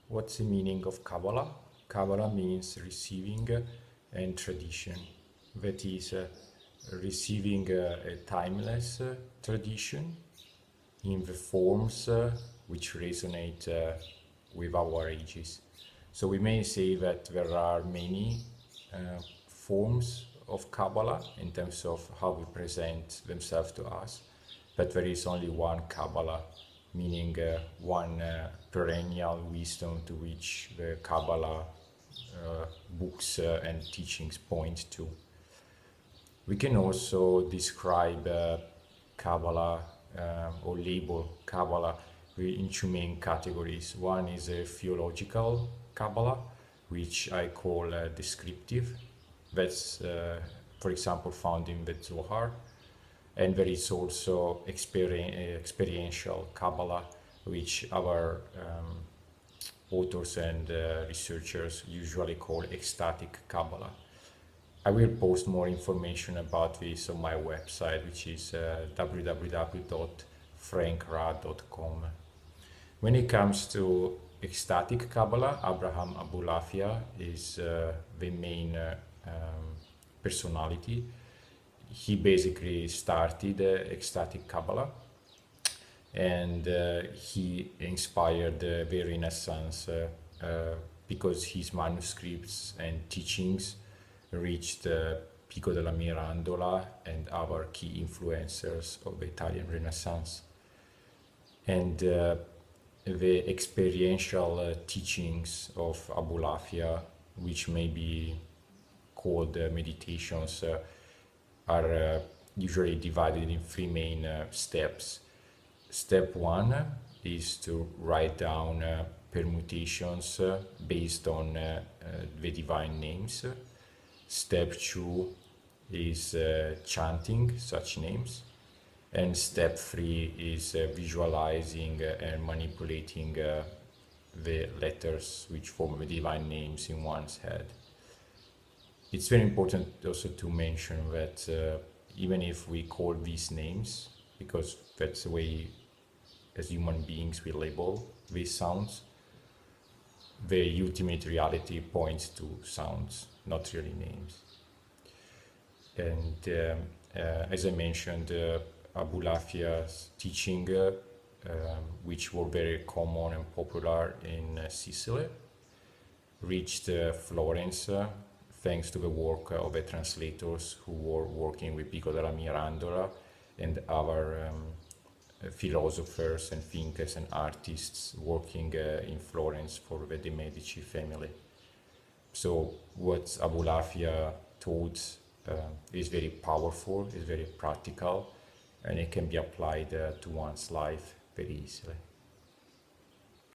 What's the meaning of Kabbalah? Kabbalah means receiving and tradition. That is, receiving a timeless tradition in the forms which resonate with our ages. So we may say that there are many forms of Kabbalah in terms of how we present themselves to us, but there is only one Kabbalah, meaning one perennial wisdom to which the Kabbalah books and teachings point to. We can also describe Kabbalah or label Kabbalah in two main categories. One is a theological Kabbalah, which I call descriptive. That's, for example, found in the Zohar. And there is also experiential Kabbalah, which our authors and researchers usually call ecstatic Kabbalah. I will post more information about this on my website, which is www.frankrad.com. When it comes to ecstatic Kabbalah, Abraham Abulafia is the main personality. He basically started ecstatic Kabbalah, and he inspired the Renaissance because his manuscripts and teachings reached Pico della Mirandola and other key influencers of the Italian Renaissance. And the experiential teachings of Abulafia, which may be called meditations, are usually divided in three main steps. Step one is to write down permutations based on the divine names. Step two is chanting such names. And step three is visualizing and manipulating the letters which form the divine names in one's head. It's very important also to mention that even if we call these names, because that's the way as human beings we label these sounds, the ultimate reality points to sounds, not really names. And as I mentioned, Abulafia's teaching, which were very common and popular in Sicily, reached Florence thanks to the work of the translators who were working with Pico della Mirandola and other philosophers and thinkers and artists working in Florence for the De Medici family. So what Abulafia taught is very powerful, is very practical, and it can be applied to one's life very easily.